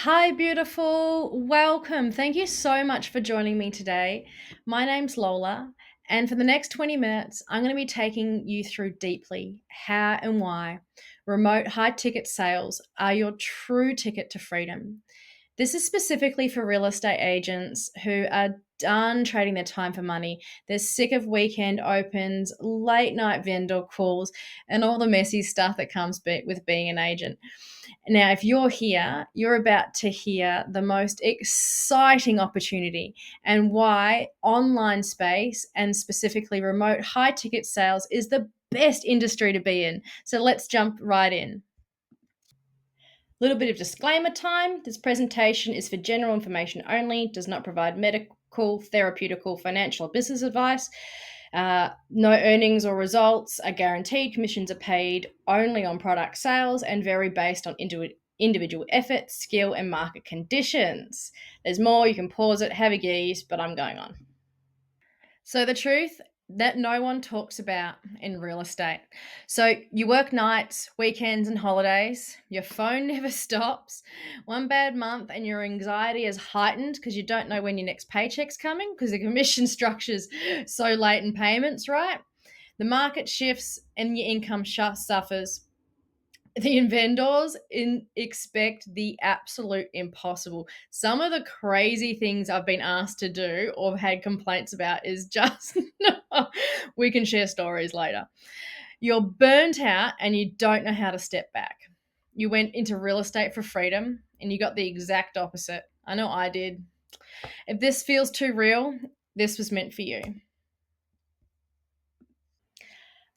Hi, beautiful. Welcome. Thank you so much for joining me today. My name's Lola, and for the next 20 minutes, I'm going to be taking you through deeply how and why remote high ticket sales are your true ticket to freedom. This is specifically for real estate agents who are done trading their time for money. They're sick of weekend opens, late night vendor calls, and all the messy stuff that comes with being an agent. Now, if you're here, you're about to hear the most exciting opportunity and why online space and specifically remote high ticket sales is the best industry to be in. So let's jump right in. Little bit of disclaimer time. This presentation is for general information only, does not provide medical, therapeutical, financial, or business advice. No earnings or results are guaranteed. Commissions are paid only on product sales and vary based on individual effort, skill, and market conditions. There's more. You can pause it, have a gaze, but I'm going on. So, the truth that no one talks about in real estate. So, you work nights, weekends, and holidays. Your phone never stops. One bad month, and your anxiety is heightened because you don't know when your next paycheck's coming because the commission structure's so late in payments, right? The market shifts and your income suffers. The vendors expect the absolute impossible. Some of the crazy things I've been asked to do or had complaints about is just we can share stories later. You're burnt out and you don't know how to step back. You went into real estate for freedom and you got the exact opposite. I know I did. If this feels too real, this was meant for you.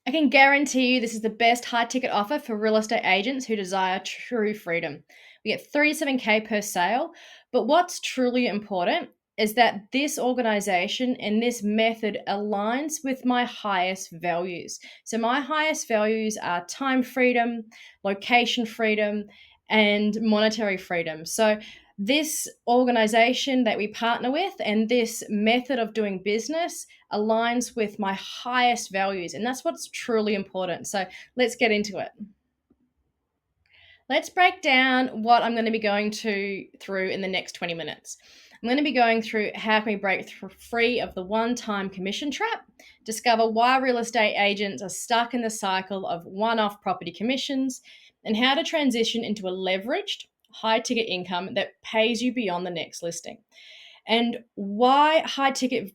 I can guarantee you this is the best high ticket offer for real estate agents who desire true freedom. We get 37K per sale, but what's truly important is that this organization and this method aligns with my highest values. So, my highest values are time freedom, location freedom, and monetary freedom. So, this organization that we partner with and this method of doing business aligns with my highest values. And that's what's truly important. So let's get into it. Let's break down what I'm going to be going through in the next 20 minutes. I'm going to be going through how can we break free of the one-time commission trap, discover why real estate agents are stuck in the cycle of one-off property commissions, and how to transition into a leveraged, high-ticket income that pays you beyond the next listing. And why high-ticket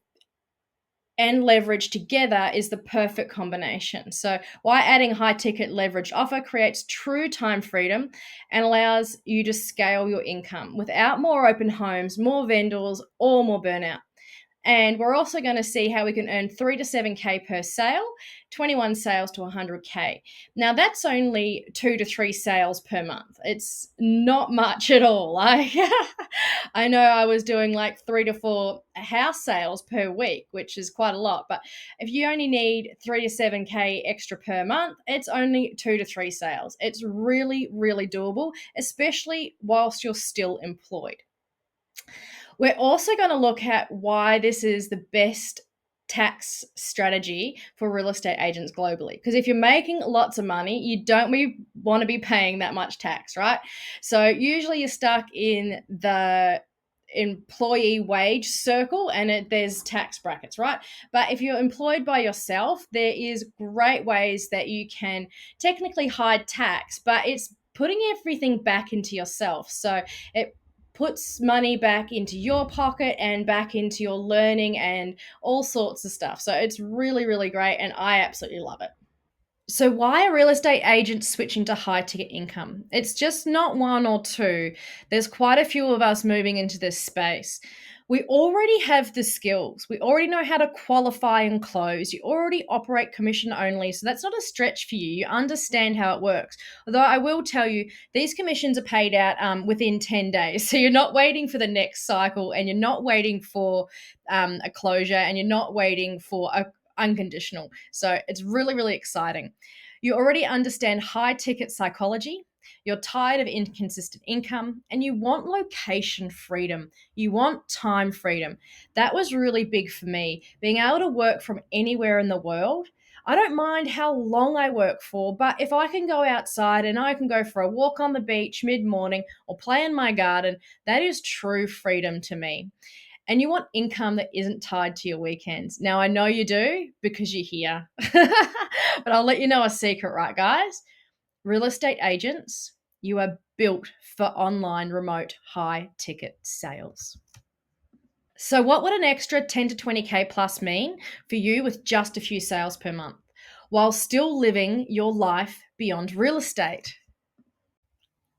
and leverage together is the perfect combination. So, why adding high ticket leverage offer creates true time freedom and allows you to scale your income without more open homes, more vendors, or more burnout. And we're also going to see how we can earn 3 to 7K per sale, 21 sales to 100K. Now, that's only 2 to 3 sales per month. It's not much at all. I know I was doing like 3 to 4 house sales per week, which is quite a lot. But if you only need 3 to 7K extra per month, it's only 2 to 3 sales. It's really, really doable, especially whilst you're still employed. We're also going to look at why this is the best tax strategy for real estate agents globally. Because if you're making lots of money, you don't want to be paying that much tax, right? So usually you're stuck in the employee wage circle and there's tax brackets, right? But if you're employed by yourself, there is great ways that you can technically hide tax, but it's putting everything back into yourself. So it puts money back into your pocket and back into your learning and all sorts of stuff. So it's really, really great. And I absolutely love it. So, why are real estate agents switching to high ticket income? It's just not one or two. There's quite a few of us moving into this space. We already have the skills. We already know how to qualify and close. You already operate commission only. So, that's not a stretch for you. You understand how it works. Although, I will tell you, these commissions are paid out within 10 days. So, you're not waiting for the next cycle and you're not waiting for a closure and you're not waiting for a unconditional. So it's really, really exciting. You already understand high ticket psychology. You're tired of inconsistent income and you want location freedom. You want time freedom. That was really big for me. Being able to work from anywhere in the world. I don't mind how long I work for, but if I can go outside and I can go for a walk on the beach mid-morning or play in my garden, that is true freedom to me. And you want income that isn't tied to your weekends. Now, I know you do because you're here. But I'll let you know a secret, right, guys? Real estate agents, you are built for online remote high ticket sales. So, what would an extra 10 to 20K plus mean for you with just a few sales per month while still living your life beyond real estate?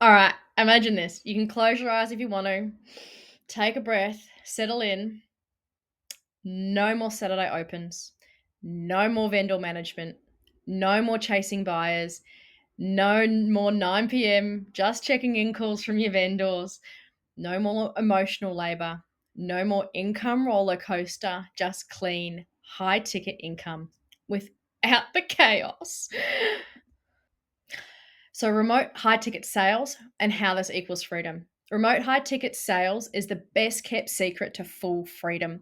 All right, imagine this. You can close your eyes if you want to, take a breath, settle in. No more Saturday opens, no more vendor management, no more chasing buyers, no more 9 p.m. just checking in calls from your vendors, no more emotional labor, no more income roller coaster, just clean, high ticket income without the chaos. So, remote high ticket sales and how this equals freedom. Remote high ticket sales is the best kept secret to full freedom.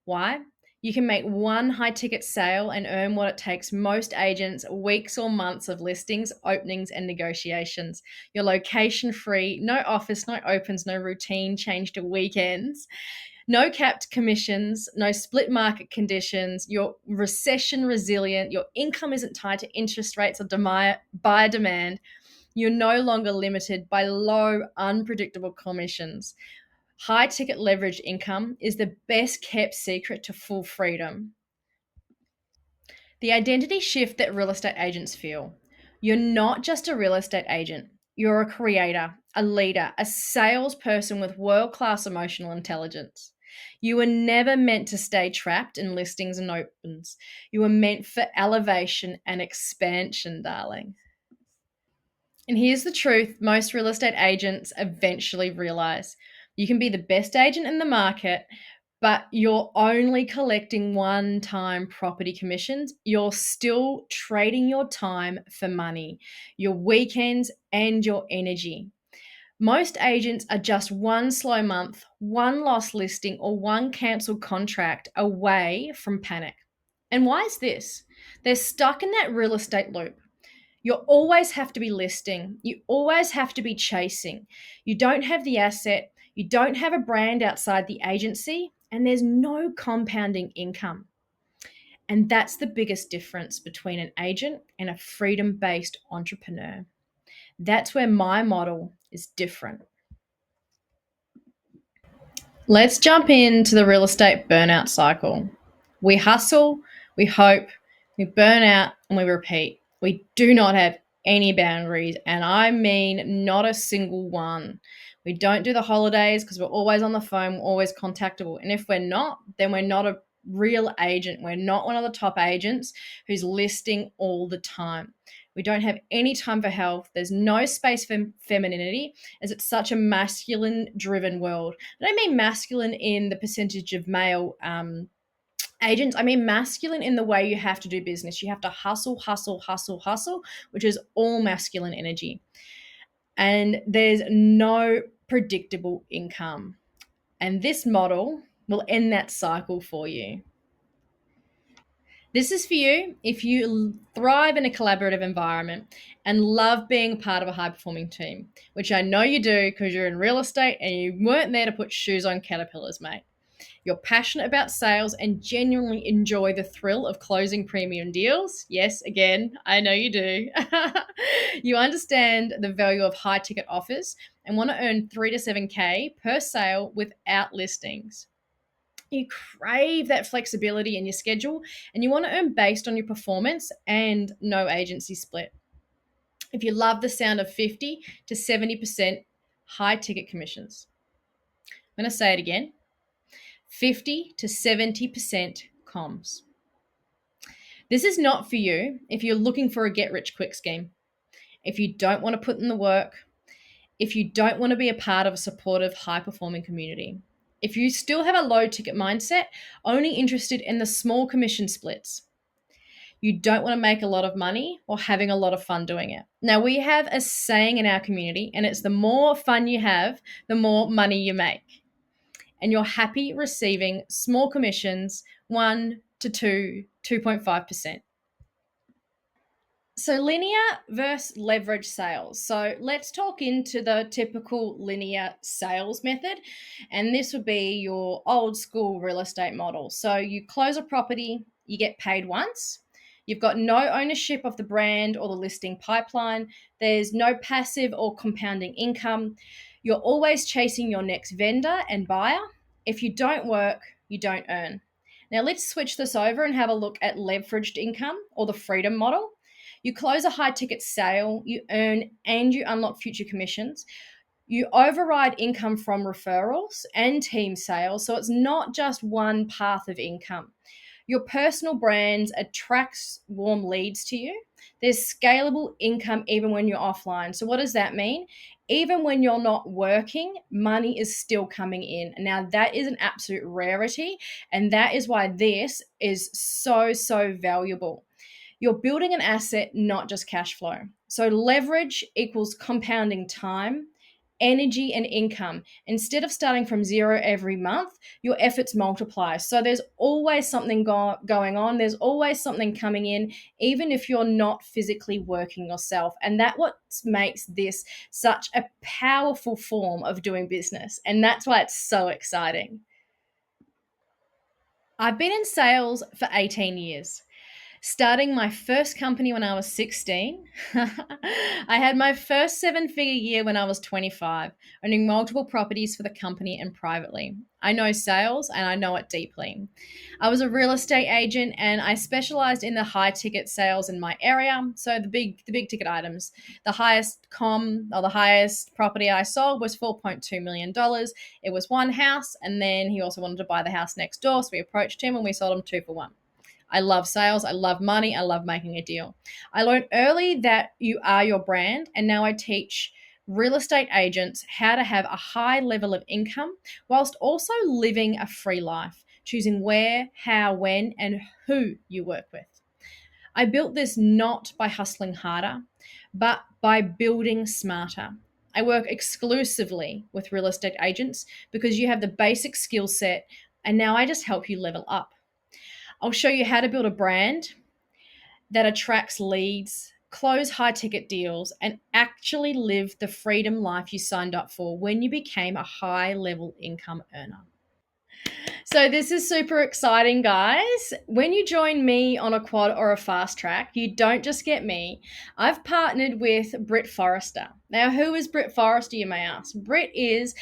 Why? You can make one high ticket sale and earn what it takes most agents weeks or months of listings, openings, and negotiations. You're location free, no office, no opens, no routine change to weekends. No capped commissions, no split market conditions. You're recession resilient. Your income isn't tied to interest rates or buyer demand. You're no longer limited by low, unpredictable commissions. High ticket leverage income is the best kept secret to full freedom. The identity shift that real estate agents feel. You're not just a real estate agent, you're a creator, a leader, a salesperson with world class emotional intelligence. You were never meant to stay trapped in listings and opens. You were meant for elevation and expansion, darling. And here's the truth most real estate agents eventually realize you can be the best agent in the market, but you're only collecting one time property commissions. You're still trading your time for money, your weekends, and your energy. Most agents are just one slow month, one lost listing, or one cancelled contract away from panic. And why is this? They're stuck in that real estate loop. You always have to be listing. You always have to be chasing. You don't have the asset. You don't have a brand outside the agency, and there's no compounding income. And that's the biggest difference between an agent and a freedom based entrepreneur. That's where my model is different. Let's jump into the real estate burnout cycle. We hustle, we hope, we burn out, and we repeat. We do not have any boundaries, and I mean not a single one. We don't do the holidays because we're always on the phone, we're always contactable. And if we're not, then we're not a real agent. We're not one of the top agents who's listing all the time. We don't have any time for health. There's no space for femininity as it's such a masculine driven world. I don't mean masculine in the percentage of male agents. I mean masculine in the way you have to do business. You have to hustle, hustle, hustle, hustle, which is all masculine energy. And there's no predictable income. And this model will end that cycle for you. This is for you if you thrive in a collaborative environment and love being part of a high performing team, which I know you do because you're in real estate and you weren't there to put shoes on caterpillars, mate. You're passionate about sales and genuinely enjoy the thrill of closing premium deals. Yes, again, I know you do. You understand the value of high ticket offers and want to earn 3 to 7K per sale without listings. You crave that flexibility in your schedule and you want to earn based on your performance and no agency split. If you love the sound of 50 to 70% high ticket commissions, I'm going to say it again, 50 to 70% comms. This is not for you if you're looking for a get rich quick scheme, if you don't want to put in the work, if you don't want to be a part of a supportive, high performing community. If you still have a low ticket mindset, only interested in the small commission splits, you don't want to make a lot of money or having a lot of fun doing it. Now, we have a saying in our community, and it's the more fun you have, the more money you make. And you're happy receiving small commissions, 1 to 2, 2.5%. So linear versus leverage sales. So let's talk into the typical linear sales method. And this would be your old school real estate model. So you close a property, you get paid once. You've got no ownership of the brand or the listing pipeline. There's no passive or compounding income. You're always chasing your next vendor and buyer. If you don't work, you don't earn. Now let's switch this over and have a look at leveraged income or the freedom model. You close a high ticket sale, you earn and you unlock future commissions. You override income from referrals and team sales. So it's not just one path of income. Your personal brand attracts warm leads to you. There's scalable income even when you're offline. So what does that mean? Even when you're not working, money is still coming in. Now, that is an absolute rarity. And that is why this is so, so valuable. You're building an asset, not just cash flow. So leverage equals compounding time, energy, and income. Instead of starting from zero every month, your efforts multiply. So there's always something going on. There's always something coming in, even if you're not physically working yourself. And that's what makes this such a powerful form of doing business. And that's why it's so exciting. I've been in sales for 18 years. Starting my first company when I was 16. I had my first seven-figure year when I was 25, owning multiple properties for the company and privately. I know sales and I know it deeply. I was a real estate agent and I specialized in the high ticket sales in my area. So the big ticket items. The highest property I sold was $4.2 million. It was one house, and then he also wanted to buy the house next door. So we approached him and we sold him 2 for 1. I love sales. I love money. I love making a deal. I learned early that you are your brand, and now I teach real estate agents how to have a high level of income whilst also living a free life, choosing where, how, when, and who you work with. I built this not by hustling harder, but by building smarter. I work exclusively with real estate agents because you have the basic skill set, and now I just help you level up. I'll show you how to build a brand that attracts leads, close high ticket deals, and actually live the freedom life you signed up for when you became a high level income earner. So this is super exciting, guys. When you join me on a quad or a fast track, you don't just get me. I've partnered with Britt Forrester. Now, who is Britt Forrester, you may ask? Britt is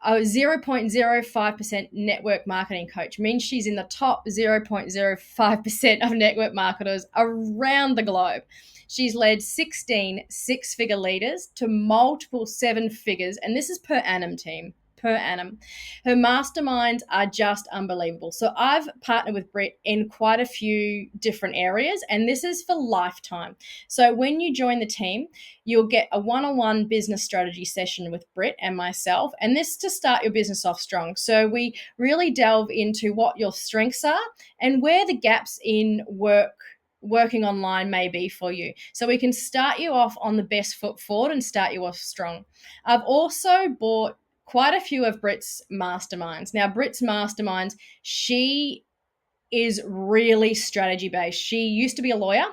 a 0.05% network marketing coach. Means she's in the top 0.05% of network marketers around the globe. She's led 16 six-figure leaders to multiple seven figures, and this is per annum, team. Per annum. Her masterminds are just unbelievable. So I've partnered with Britt in quite a few different areas, and this is for lifetime. So when you join the team, you'll get a one-on-one business strategy session with Britt and myself, and this to start your business off strong. So we really delve into what your strengths are and where the gaps in working online may be for you. So we can start you off on the best foot forward and start you off strong. I've also bought quite a few of Britt's masterminds. Now, Britt's masterminds, she is really strategy based. She used to be a lawyer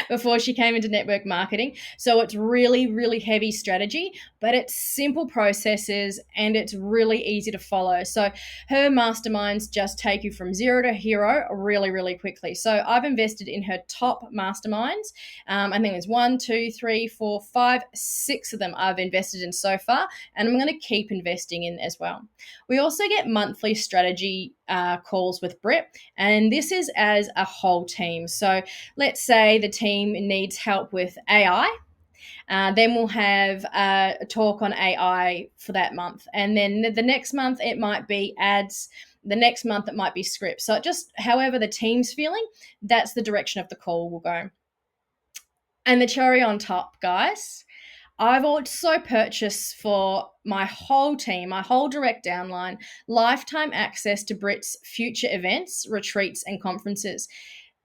before she came into network marketing. So it's really, really heavy strategy, but it's simple processes and it's really easy to follow. So her masterminds just take you from zero to hero really, really quickly. So I've invested in her top masterminds. I think there's 1, 2, 3, 4, 5, 6 of them I've invested in so far, and I'm going to keep investing in as well. We also get monthly strategy calls with Britt, and this is as a whole team. So let's say the team needs help with AI. Then we'll have a talk on AI for that month. And then the next month, it might be ads. The next month, it might be scripts. So just however the team's feeling, that's the direction of the call will go. And the cherry on top, guys, I've also purchased for my whole team, my whole direct downline, lifetime access to Britt's future events, retreats, and conferences.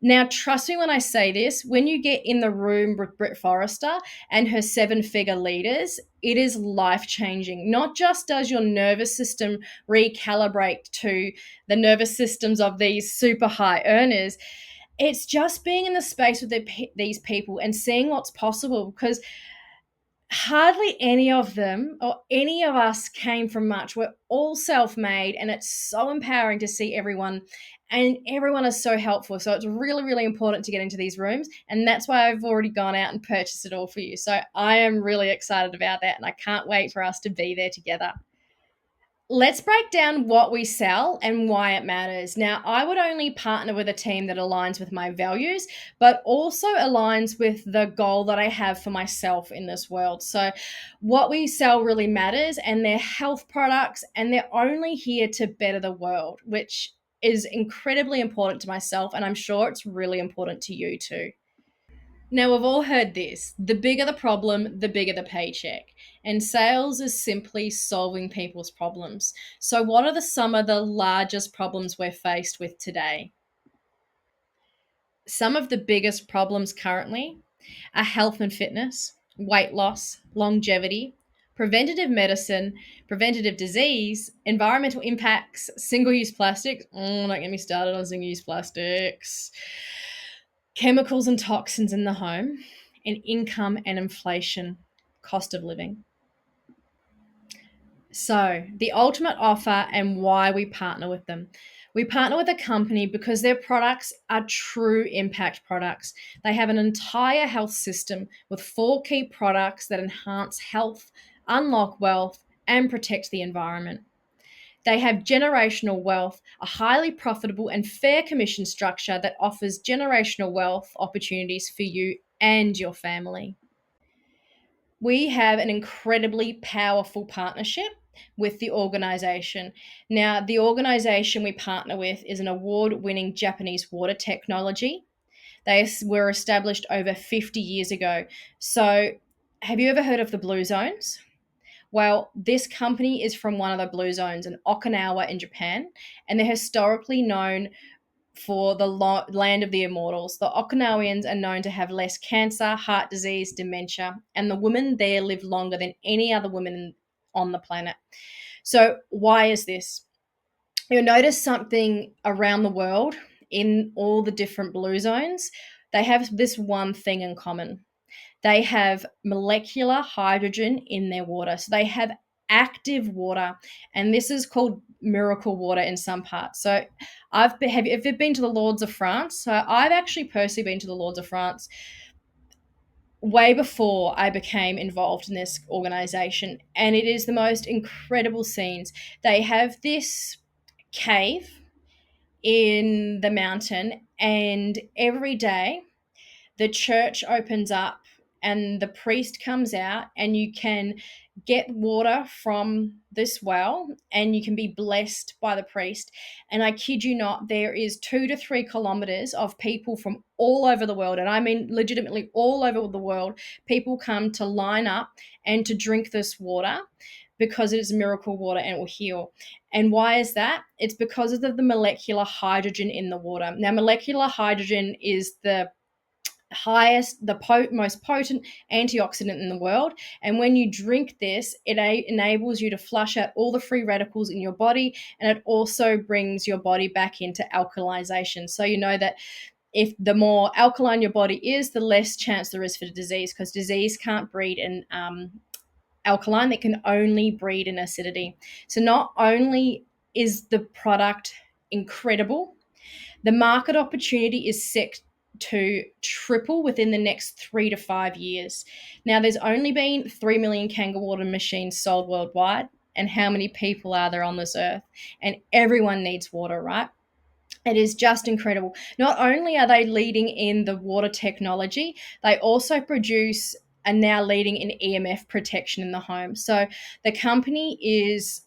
Now, trust me when I say this, when you get in the room with Britt Forrester and her seven-figure leaders, it is life-changing. Not just does your nervous system recalibrate to the nervous systems of these super high earners, it's just being in the space with these people and seeing what's possible, because hardly any of them or any of us came from much. We're all self-made, and it's so empowering to see everyone, and everyone is so helpful. So it's really, really important to get into these rooms, and that's why I've already gone out and purchased it all for you. So I am really excited about that, and I can't wait for us to be there together. Let's break down what we sell and why it matters. Now, I would only partner with a team that aligns with my values, but also aligns with the goal that I have for myself in this world. So, what we sell really matters, and they're health products, and they're only here to better the world, which is incredibly important to myself. And I'm sure it's really important to you too. Now, we've all heard this: the bigger the problem, the bigger the paycheck. And sales is simply solving people's problems. So, what are some of the largest problems we're faced with today? Some of the biggest problems currently are health and fitness, weight loss, longevity, preventative medicine, preventative disease, environmental impacts, single use plastics. Don't get me started on single use plastics. Chemicals and toxins in the home, and income and inflation, cost of living. So, the ultimate offer and why we partner with them. We partner with a company because their products are true impact products. They have an entire health system with 4 key products that enhance health, unlock wealth, and protect the environment. They have generational wealth, a highly profitable and fair commission structure that offers generational wealth opportunities for you and your family. We have an incredibly powerful partnership with the organization. Now, the organization we partner with is an award winning Japanese water technology. They were established over 50 years ago. So, have you ever heard of the Blue Zones? Well, this company is from one of the blue zones in Okinawa in Japan, and they're historically known for the land of the immortals. The Okinawans are known to have less cancer, heart disease, dementia, and the women there live longer than any other women on the planet. So, why is this? You'll notice something around the world in all the different blue zones. They have this one thing in common: they have molecular hydrogen in their water. So they have active water, and this is called miracle water in some parts. So have you been to the Lords of France? So I've actually personally been to the Lords of France way before I became involved in this organization, and it is the most incredible scenes. They have this cave in the mountain, and every day the church opens up and the priest comes out, and you can get water from this well, and you can be blessed by the priest. And I kid you not, there is 2 to 3 kilometers of people from all over the world, and I mean legitimately all over the world. People come to line up and to drink this water because it is miracle water and it will heal. And why is that? It's because of the molecular hydrogen in the water. Now, molecular hydrogen is the most potent antioxidant in the world, and when you drink this, it enables you to flush out all the free radicals in your body, and it also brings your body back into alkalization. So you know that if the more alkaline your body is, the less chance there is for disease, because disease can't breed in alkaline, that can only breed in acidity. So not only is the product incredible, the market opportunity is set to triple within the next 3 to 5 years. Now, there's only been 3 million Kangaroo water machines sold worldwide. And how many people are there on this earth? And everyone needs water, right? It is just incredible. Not only are they leading in the water technology, they also are now leading in EMF protection in the home. So the company is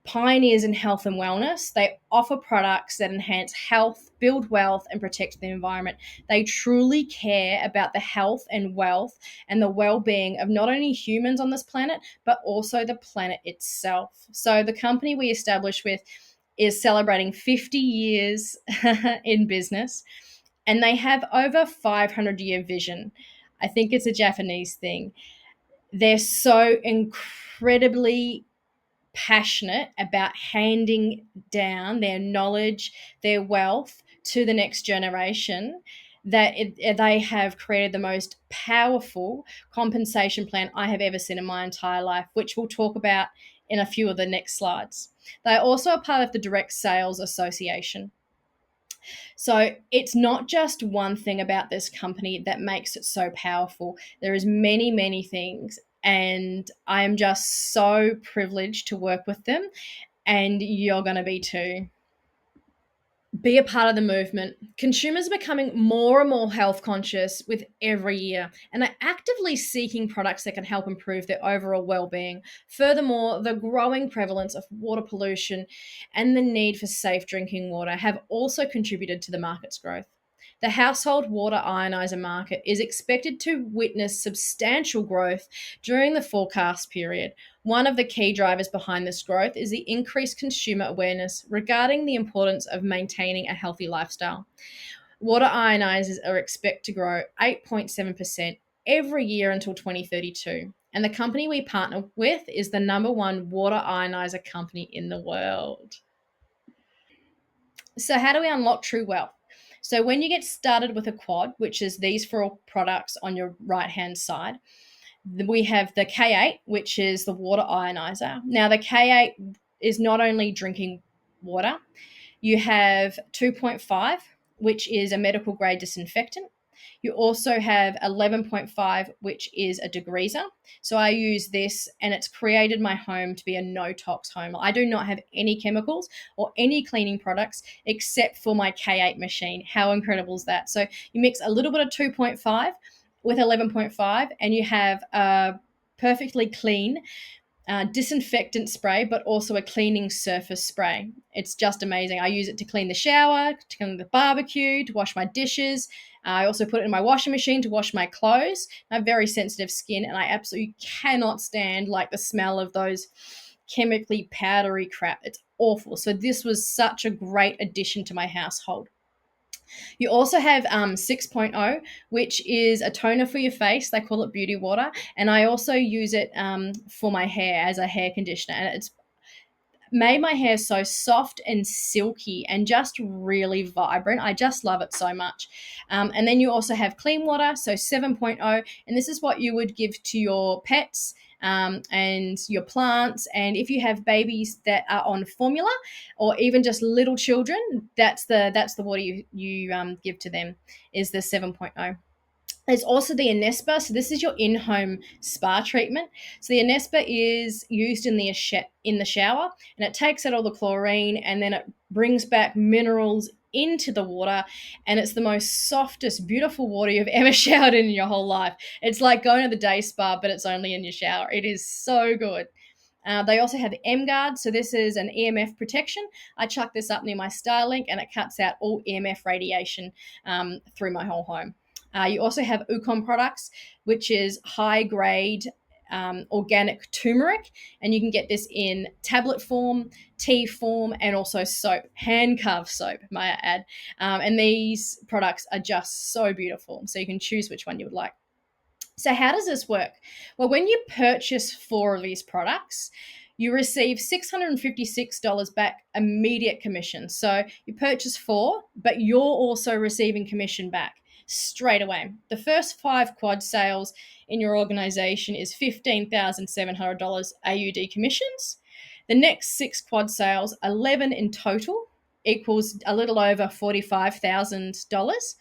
pioneers in health and wellness. They offer products that enhance health, build wealth, and protect the environment. They truly care about the health and wealth and the well-being of not only humans on this planet, but also the planet itself. So the company we established with is celebrating 50 years in business, and they have over 500-year vision. I think it's a Japanese thing. They're so incredibly passionate about handing down their knowledge, their wealth to the next generation. that they have created the most powerful compensation plan I have ever seen in my entire life, which we'll talk about in a few of the next slides. They are also a part of the Direct Sales Association. So it's not just one thing about this company that makes it so powerful. There is many, many things. And I am just so privileged to work with them. And you're going to be too. Be a part of the movement. Consumers are becoming more and more health conscious with every year and are actively seeking products that can help improve their overall well-being. Furthermore, the growing prevalence of water pollution and the need for safe drinking water have also contributed to the market's growth. The household water ionizer market is expected to witness substantial growth during the forecast period. One of the key drivers behind this growth is the increased consumer awareness regarding the importance of maintaining a healthy lifestyle. Water ionizers are expected to grow 8.7% every year until 2032. And the company we partner with is the #1 water ionizer company in the world. So, how do we unlock true wealth? So, when you get started with a quad, which is these 4 products on your right hand side, we have the K8, which is the water ionizer. Now, the K8 is not only drinking water, you have 2.5, which is a medical grade disinfectant. You also have 11.5, which is a degreaser. So I use this and it's created my home to be a no-tox home. I do not have any chemicals or any cleaning products except for my K8 machine. How incredible is that? So you mix a little bit of 2.5 with 11.5 and you have a perfectly clean disinfectant spray, but also a cleaning surface spray. It's just amazing. I use it to clean the shower, to clean the barbecue, to wash my dishes. I also put it in my washing machine to wash my clothes. I have very sensitive skin, and I absolutely cannot stand like the smell of those chemically powdery crap. It's awful. So this was such a great addition to my household. You also have 6.0, which is a toner for your face. They call it beauty water. And I also use it for my hair as a hair conditioner. And it's made my hair so soft and silky and just really vibrant. I just love it so much. And then you also have clean water, so 7.0. And this is what you would give to your pets. And your plants, and if you have babies that are on formula or even just little children, that's the water you give to them is the 7.0. There's also the Anespa. So this is your in-home spa treatment. So the Anespa is used in the shower, and it takes out all the chlorine, and then it brings back minerals into the water, and it's the most softest, beautiful water you've ever showered in your whole life. It's like going to the day spa, but it's only in your shower. It is so good. They also have M-Guard, so this is an EMF protection. I chuck this up near my Starlink, and it cuts out all EMF radiation through my whole home. You also have Ukon products, which is high-grade organic turmeric, and you can get this in tablet form, tea form, and also soap, hand-carved soap, might I add. And these products are just so beautiful, so you can choose which one you would like. So how does this work? Well, when you purchase 4 of these products, you receive $656 back immediate commission. So you purchase 4, but you're also receiving commission back straight away. The first 5 quad sales in your organization is $15,700 AUD commissions. The next 6 quad sales, 11 in total, equals a little over $45,000.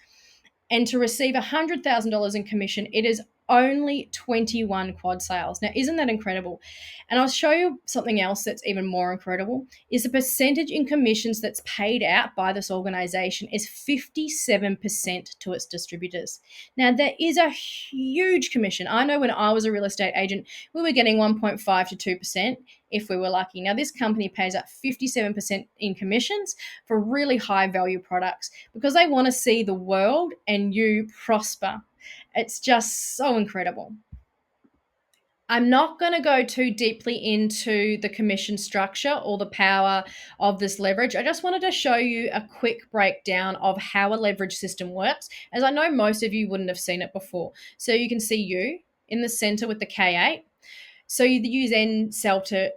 And to receive $100,000 in commission, it is only 21 quad sales. Now, isn't that incredible? And I'll show you something else that's even more incredible, is the percentage in commissions that's paid out by this organization is 57% to its distributors. Now, that is a huge commission. I know when I was a real estate agent, we were getting 1.5 to 2% if we were lucky. Now, this company pays out 57% in commissions for really high value products because they want to see the world and you prosper. It's just so incredible. I'm not going to go too deeply into the commission structure or the power of this leverage. I just wanted to show you a quick breakdown of how a leverage system works, as I know most of you wouldn't have seen it before. So you can see you in the center with the K8. So you use N, Celta,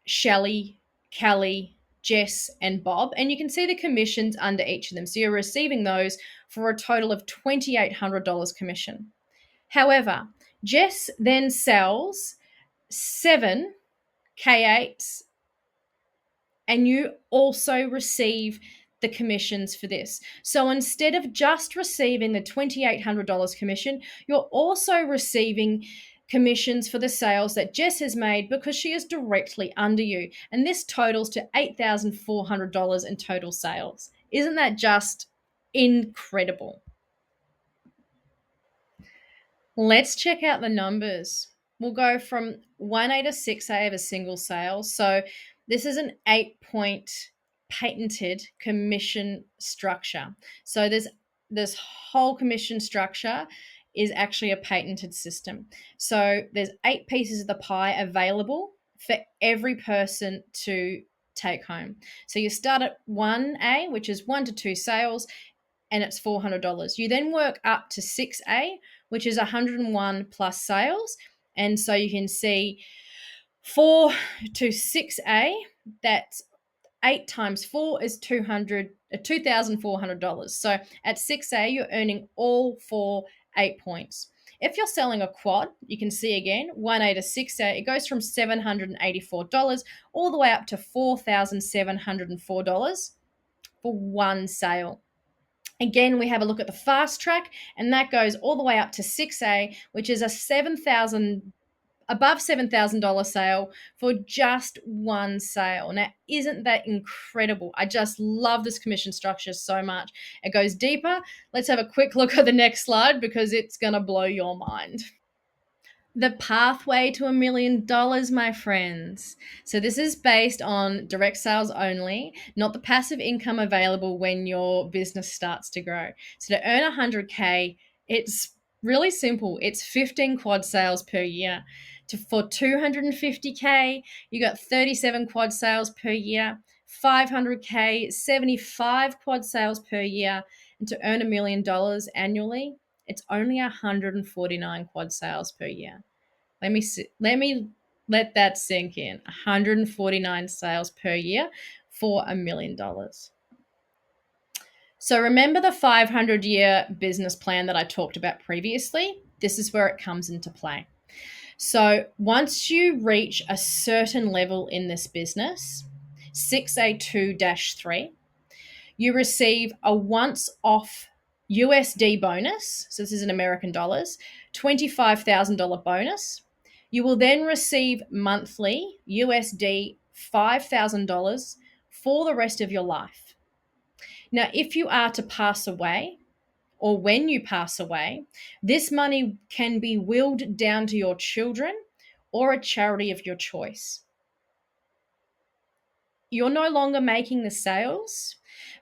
Shelley, Kelly, Jess, and Bob, and you can see the commissions under each of them. So you're receiving those for a total of $2,800 commission. However, Jess then sells 7 K8s, and you also receive the commissions for this. So instead of just receiving the $2,800 commission, you're also receiving commissions for the sales that Jess has made because she is directly under you. And this totals to $8,400 in total sales. Isn't that just incredible? Let's check out the numbers. We'll go from 1A to 6A of a single sale. So this is an 8-point patented commission structure. So this whole commission structure is actually a patented system. So there's 8 pieces of the pie available for every person to take home. So you start at 1A, which is 1 to 2 sales, and it's $400. You then work up to 6A, which is 101 plus sales. And so you can see 4 to 6A, that's 8 times 4 is $2,400. So at 6A, you're earning all 4 8 points. If you're selling a quad, you can see again, 1A to 6A, it goes from $784 all the way up to $4,704 for one sale. Again, we have a look at the fast track, and that goes all the way up to 6A, which is a above $7,000 sale for just one sale. Now, isn't that incredible? I just love this commission structure so much. It goes deeper. Let's have a quick look at the next slide because it's going to blow your mind. The pathway to $1 million, my friends. So this is based on direct sales only, not the passive income available when your business starts to grow. So to earn 100K, it's really simple. It's 15 quad sales per year. For 250K, you got 37 quad sales per year. 500K, 75 quad sales per year. And to earn $1 million annually, it's only 149 quad sales per year. Let me let that sink in. 149 sales per year for $1 million. So remember the 500-year business plan that I talked about previously? This is where it comes into play. So once you reach a certain level in this business, 6A2-3, you receive a once-off USD bonus. So this is in American dollars, $25,000 bonus. You will then receive monthly USD $5,000 for the rest of your life. Now, if you are to pass away, or when you pass away, this money can be willed down to your children or a charity of your choice. You're no longer making the sales,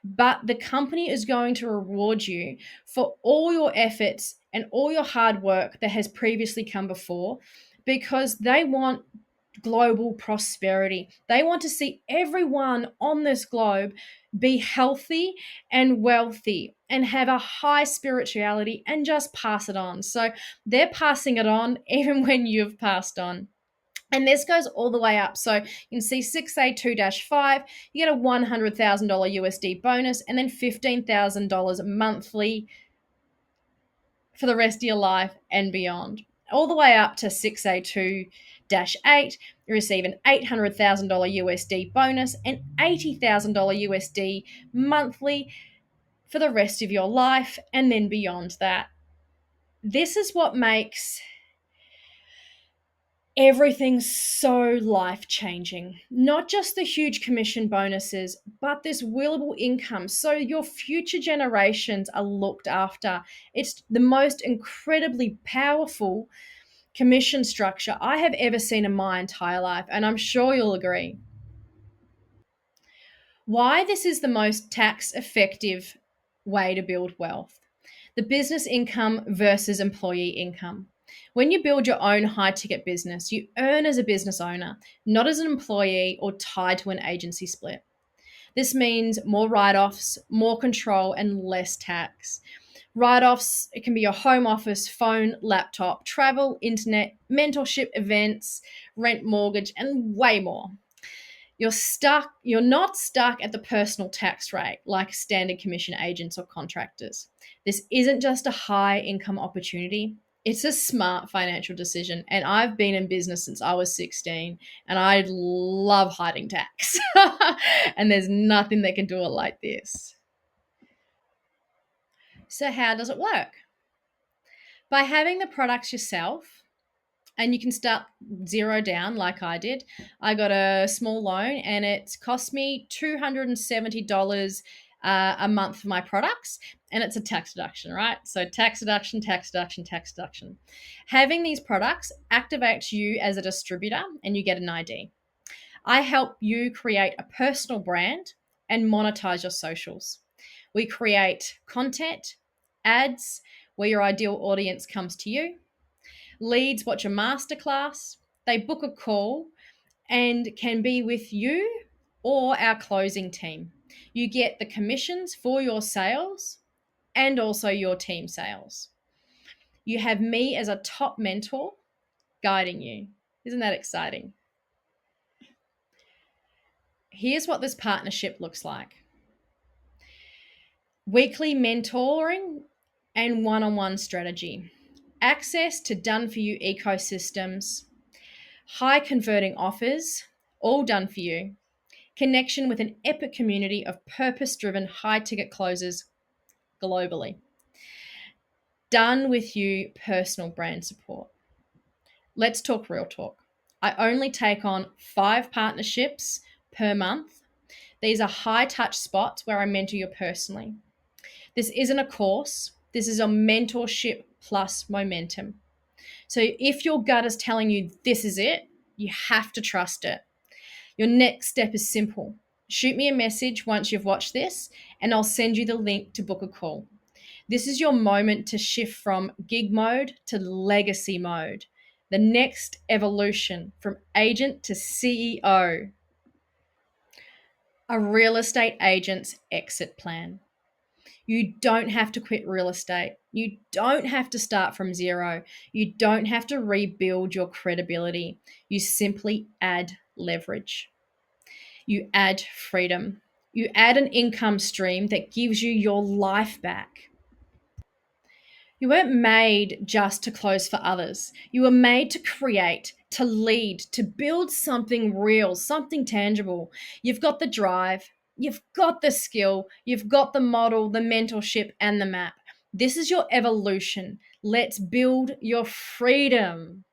but the company is going to reward you for all your efforts and all your hard work that has previously come before, because they want global prosperity. They want to see everyone on this globe be healthy and wealthy and have a high spirituality and just pass it on. So they're passing it on even when you've passed on. And this goes all the way up. So you can see 6A2-5, you get a $100,000 USD bonus and then $15,000 monthly for the rest of your life and beyond. All the way up to 6A2-8, you receive an $800,000 USD bonus and $80,000 USD monthly for the rest of your life and then beyond that. This is what makes everything so life-changing. Not just the huge commission bonuses, but this willable income. So your future generations are looked after. It's the most incredibly powerful commission structure I have ever seen in my entire life, and I'm sure you'll agree. Why this is the most tax-effective way to build wealth. The business income versus employee income. When you build your own high-ticket business, you earn as a business owner, not as an employee or tied to an agency split. This means more write-offs, more control, and less tax. Write-offs, it can be your home office, phone, laptop, travel, internet, mentorship, events, rent, mortgage, and way more. You're not stuck at the personal tax rate like standard commission agents or contractors. This isn't just a high income opportunity. It's a smart financial decision. And I've been in business since I was 16 and I love hiding tax. And there's nothing that can do it like this. So, how does it work? By having the products yourself, and you can start zero down like I did. I got a small loan and it cost me $270 a month for my products, and it's a tax deduction, right? So tax deduction, tax deduction, tax deduction. Having these products activates you as a distributor and you get an ID. I help you create a personal brand and monetize your socials. We create content, ads, where your ideal audience comes to you. Leads watch a masterclass, they book a call and can be with you or our closing team. You get the commissions for your sales and also your team sales. You have me as a top mentor guiding you. Isn't that exciting? Here's what this partnership looks like: weekly mentoring and one-on-one strategy, access to done for you ecosystems, high converting offers, all done for you, connection with an epic community of purpose driven high ticket closers globally, done with you personal brand support. Let's talk real talk. I only take on 5 partnerships per month. These are high touch spots where I mentor you personally. This isn't a course, this is a mentorship plus momentum. So if your gut is telling you this is it, you have to trust it. Your next step is simple. Shoot me a message once you've watched this, and I'll send you the link to book a call. This is your moment to shift from gig mode to legacy mode, the next evolution from agent to CEO. A real estate agent's exit plan. You don't have to quit real estate. You don't have to start from zero. You don't have to rebuild your credibility. You simply add leverage. You add freedom. You add an income stream that gives you your life back. You weren't made just to close for others. You were made to create, to lead, to build something real, something tangible. You've got the drive, you've got the skill, you've got the model, the mentorship, and the map. This is your evolution. Let's build your freedom.